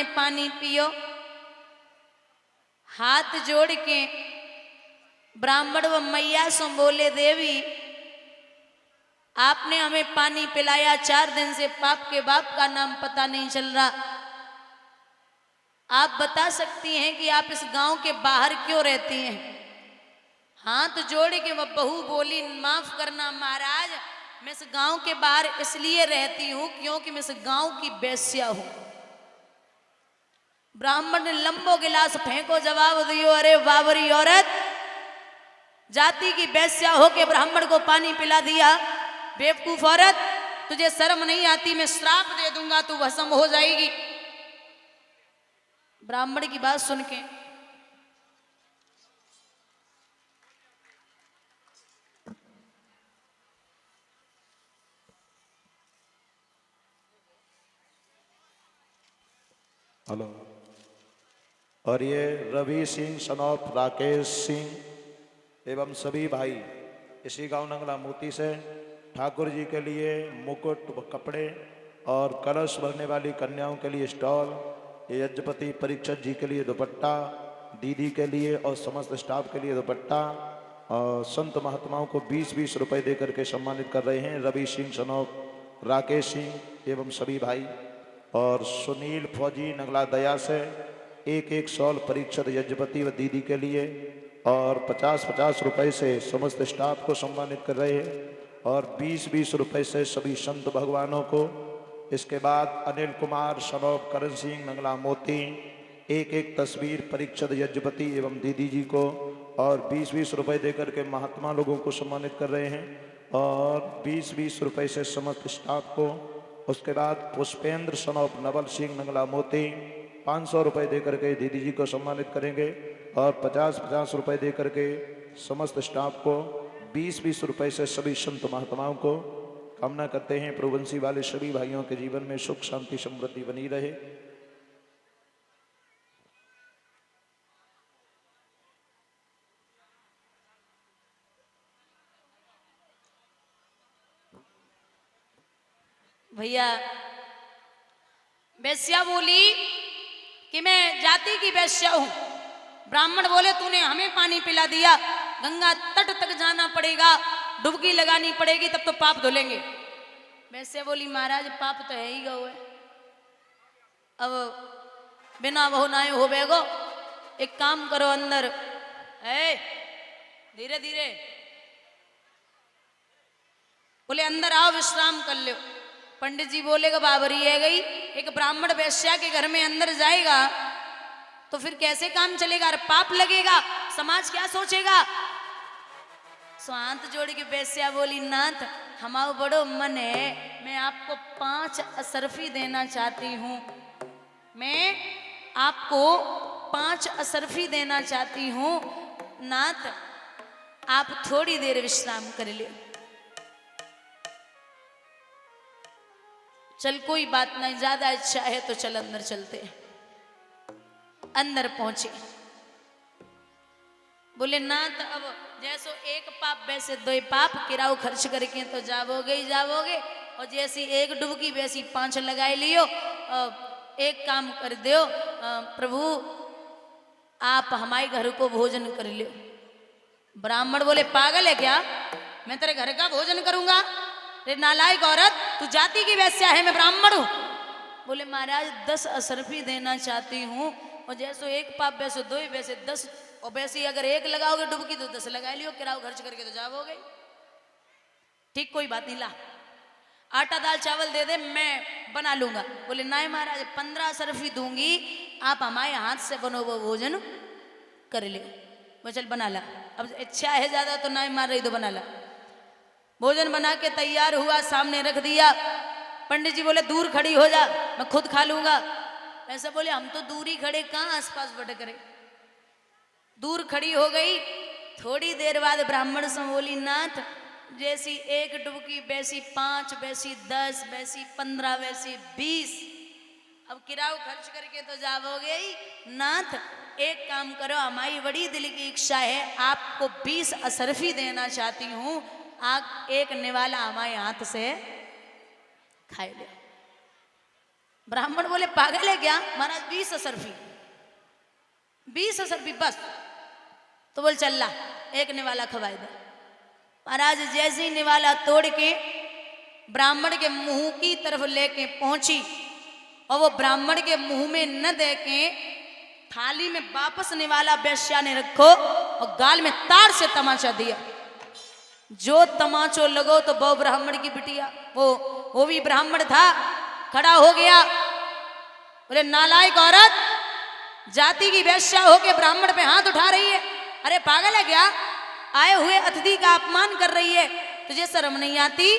ने पानी पियो। हाथ जोड़ के ब्राह्मण व मैया से बोले, देवी आपने हमें पानी पिलाया, 4 दिन से पाप के बाप का नाम पता नहीं चल रहा। आप बता सकती हैं कि आप इस गांव के बाहर क्यों रहती हैं? हाथ जोड़ के वह बहू बोली, माफ करना महाराज, मैं इस गांव के बाहर इसलिए रहती हूं क्योंकि मैं इस गांव की वेश्या हूं। ब्राह्मण ने लंबो गिलास फेंको, जवाब दियो, अरे बाबरी औरत, जाति की वेश्या होके ब्राह्मण को पानी पिला दिया। बेवकूफ औरत, तुझे शर्म नहीं आती? मैं श्राप दे दूंगा, तू भस्म हो जाएगी। ब्राह्मण की बात सुन के हेलो। और ये रवि सिंह सन ऑफ राकेश सिंह एवं सभी भाई इसी गांव नंगला मोती से ठाकुर जी के लिए मुकुट व कपड़े और कलश भरने वाली कन्याओं के लिए स्टॉल, यज्ञपति परीक्षक जी के लिए दुपट्टा, दीदी के लिए और समस्त स्टाफ के लिए दुपट्टा और संत महात्माओं को 20-20 रुपए देकर के सम्मानित कर रहे हैं। रवि सिंह सन ऑफ राकेश सिंह एवं सभी भाई और सुनील फौजी नगला दया से एक शॉल परीक्षक यज्ञपति व दीदी के लिए और 50-50 रुपए से समस्त स्टाफ को सम्मानित कर रहे हैं और 20-20 रुपए से सभी संत भगवानों को। इसके बाद अनिल कुमार सनौप करण सिंह नंगला मोती एक तस्वीर परीक्षक यज्ञपति एवं दीदी जी को और 20-20 रुपए देकर के महात्मा लोगों को सम्मानित कर रहे हैं और 20-20 रुपए से समस्त स्टाफ को। उसके बाद पुष्पेंद्र सनौप नवल सिंह नंगला मोती 500 रुपए देकर के दीदी जी को सम्मानित करेंगे और 50-50 रुपए देकर के समस्त स्टाफ को, 20-20 रुपए से सभी संत महात्माओं को। कामना करते हैं प्रभुवंशी वाले सभी भाइयों के जीवन में सुख शांति समृद्धि बनी रहे। भैया वेश्या बोली कि मैं जाति की वेश्या हूं। ब्राह्मण बोले, तूने हमें पानी पिला दिया, गंगा तट तक जाना पड़ेगा, डुबकी लगानी पड़ेगी, तब तो पाप धुलेंगे। वेश्या बोली, महाराज पाप तो है ही गौ है, अब बिना बहु नाय हो बेगो। एक काम करो, अंदर है, धीरे धीरे बोले अंदर आओ, विश्राम कर लो। पंडित जी बोलेगा, बाबरी है गई, एक ब्राह्मण वेश्या के घर में अंदर जाएगा तो फिर कैसे काम चलेगा? अरे पाप लगेगा, समाज क्या सोचेगा? स्वांत जोड़ के वेश्या बोली, नाथ हमारा बड़ो मन है, मैं आपको 5 असरफी देना चाहती हूँ, मैं आपको 5 असरफी देना चाहती हूँ, नाथ आप थोड़ी देर विश्राम कर ले। चल कोई बात नहीं, ज्यादा इच्छा है तो चल अंदर चलते हैं। अंदर पहुंचे, बोले नाथ अब जैसो एक पाप वैसे 2 पाप, किराओ खर्च करके तो जाओगे ही जाओगे, और जैसी एक डुबकी वैसी 5 लगाए लियो। एक काम कर दो प्रभु, आप हमारे घर को भोजन कर लियो। ब्राह्मण बोले, पागल है क्या, मैं तेरे घर का भोजन करूंगा? रे नालायक औरत, तू जाति की वेश्या है, मैं ब्राह्मण हूं। बोले महाराज 10 असरफी देना चाहती हूँ, और जैसो एक पाप वैसे 2, वैसे 10, और वैसे अगर एक लगाओगे डुबकी तो 10 लगा लियो, किराओ खर्च करके तो जाओगे। ठीक, कोई बात नहीं, ला आटा दाल चावल दे दे, मैं बना लूंगा। बोले नहीं महाराज 15 असरफी दूंगी, आप हमारे हाथ से बनो वो भोजन कर ले। वो चल बना ला, अब इच्छा है ज्यादा तो नहीं मार रही तो बना ला। भोजन बना के तैयार हुआ, सामने रख दिया। पंडित जी बोले, दूर खड़ी हो जा, मैं खुद खा लूंगा। ऐसा बोले, हम तो दूर ही खड़े, कहाँ आसपास भटक रहे। दूर खड़ी हो गई। थोड़ी देर बाद ब्राह्मण से बोली, नाथ जैसी एक डुबकी वैसी 5, वैसी 10, वैसी 15, वैसी 20, अब किराओ खर्च करके तो जाओगे ही। नाथ एक काम करो, हमारी बड़ी दिल की इच्छा है, आपको 20 असरफी देना चाहती हूँ, आप एक निवाला हमारे हाथ से खाए ले। ब्राह्मण बोले पागल है क्या? महाराज 20 असरफी, 20 असरफी बस। तो बोल चल ला, एक निवाला खवाए दे। महाराज जैसे ही निवाला तोड़ के ब्राह्मण के मुंह की तरफ लेके पहुंची, और वो ब्राह्मण के मुंह में न दे के थाली में वापस निवाला वेश्या ने रखो और गाल में तार से तमाचा दिया। जो तमाचो लगो तो वो ब्राह्मण की बिटिया, वो भी ब्राह्मण था, खड़ा हो गया। बोले नालायक औरत, जाति की वेश्या होके ब्राह्मण पे हाथ उठा रही है, अरे पागल है क्या? आए हुए अतिथि का अपमान कर रही है, तुझे शर्म नहीं आती?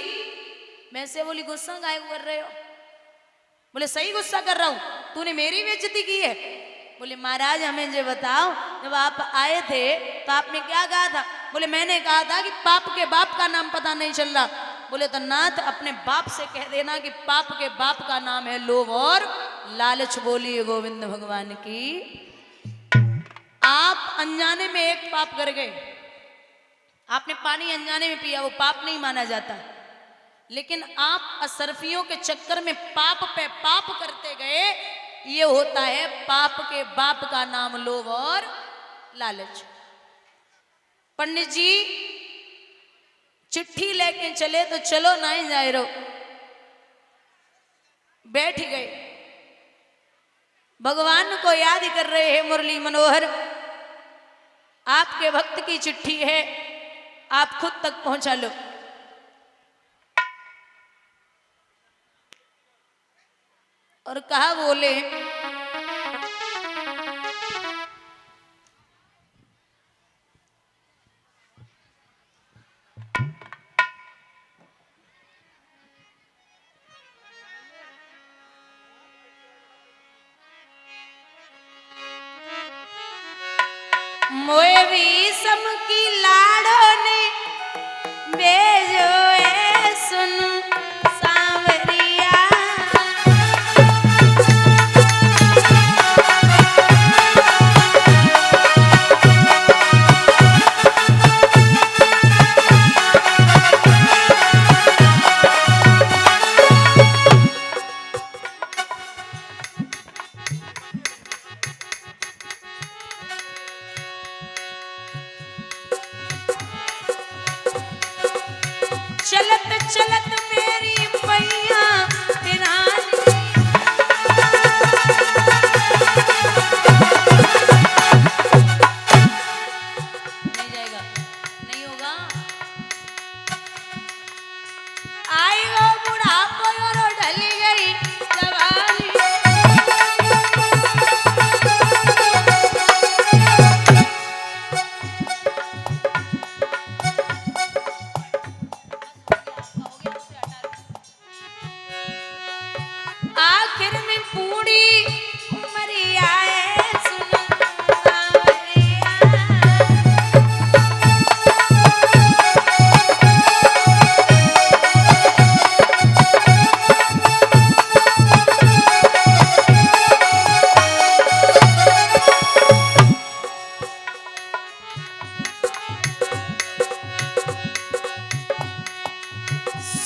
वैसे बोली गुस्सा काहे कर रहे हो? बोले सही गुस्सा कर रहा हूं, तूने मेरी बेइज्जती की है। बोले महाराज हमें जो बताओ, जब आप आए थे तो आपने क्या कहा था? बोले मैंने कहा था कि पाप के बाप का नाम पता नहीं चल रहा। बोले तो नाथ अपने बाप से कह देना कि पाप के बाप का नाम है लोभ और लालच। बोलिए गोविंद भगवान की। आप अनजाने में एक पाप कर गए, आपने पानी अनजाने में पिया, वो पाप नहीं माना जाता। लेकिन आप असरफियों के चक्कर में पाप पे पाप करते गए, ये होता है पाप के बाप का नाम लोभ और लालच। पंडित जी चिट्ठी लेके चले तो चलो नहीं जाए रो, बैठ गए, भगवान को याद कर रहे हैं। मुरली मनोहर, आपके भक्त की चिट्ठी है, आप खुद तक पहुंचा लो। और कहा बोले मोए भी सम की लाड़ो ने भेजो ए सुन सांवरिया। चलत चलत मेरी मैया तिरानी, नहीं जाएगा, नहीं होगा। आई गो बुढ़ापो और ढली गई जवानी, आखिर में बूढ़ी उमरिया है सुन सांवरिया।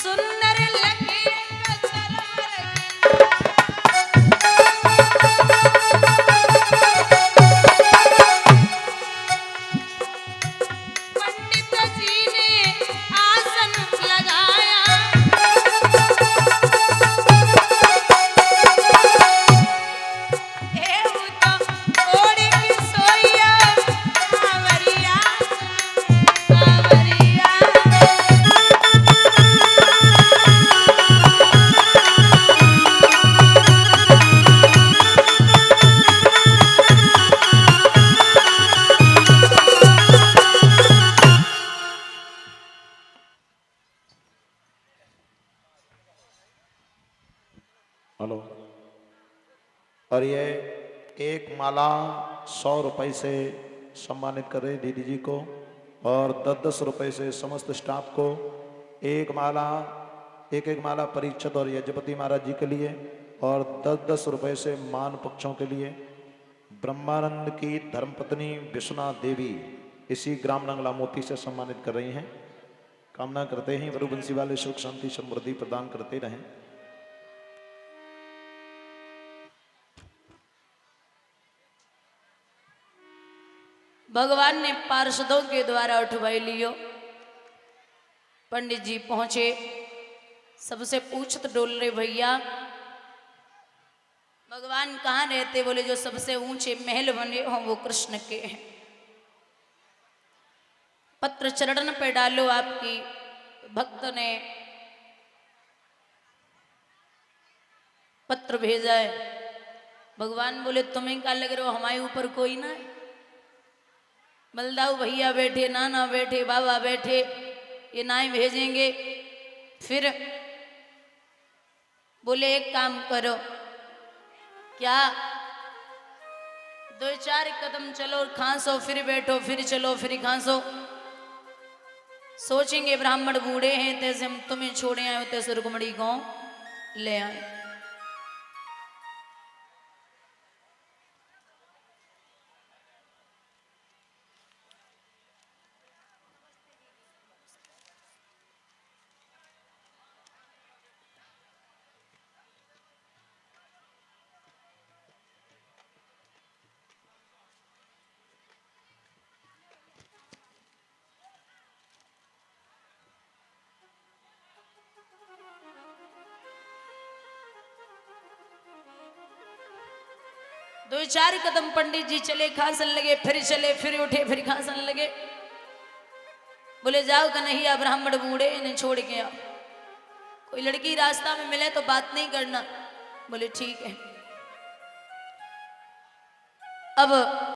सुंदर लगी रंग सरवर, पंडित जी ने आसन लगाया, एऊ तो ओढ़ के सोइया सांवरिया सांवरिया। हेलो। और ये एक माला 100 रुपए से सम्मानित कर रहे दीदी जी को, और 10-10 रुपए से समस्त स्टाफ को। एक एक माला परीक्षित और यजपति महाराज जी के लिए, और 10-10 रुपए से मान पक्षों के लिए ब्रह्मानंद की धर्मपत्नी विश्वनाथ देवी इसी ग्राम नंगला मोती से सम्मानित कर रही हैं। कामना करते हैं वरुवंशी वाले सुख शांति समृद्धि प्रदान करते रहें। भगवान ने पार्षदों के द्वारा उठवाई लियो। पंडित जी पहुंचे, सबसे पूछत डोल रहे, भैया भगवान कहाँ रहते? बोले जो सबसे ऊंचे महल बने हों वो कृष्ण के हैं। पत्र चरण पे डालो, आपकी भक्त ने पत्र भेजा है। भगवान बोले तुम्हें क्या लग रहा हो हमारे ऊपर कोई ना है? बलदाऊ भैया बैठे, नाना बैठे, बाबा बैठे, ये ना ही भेजेंगे। फिर बोले एक काम करो, क्या? 2-4 कदम चलो, खांसो, फिर बैठो, फिर चलो, फिर खांसो। सोचेंगे ब्राह्मण बूढ़े हैं, तैसे हम तुम्हें छोड़े आए, तैसे रुकमणी को ले आए। दो चार कदम पंडित जी चले, खांसन लगे, फिर चले, फिर उठे, फिर खांसन लगे। बोले जाओ कन्हैया, ब्राह्मण बूढ़े, इन्हें छोड़ के आओ। कोई लड़की रास्ता में मिले तो बात नहीं करना। बोले ठीक है। अब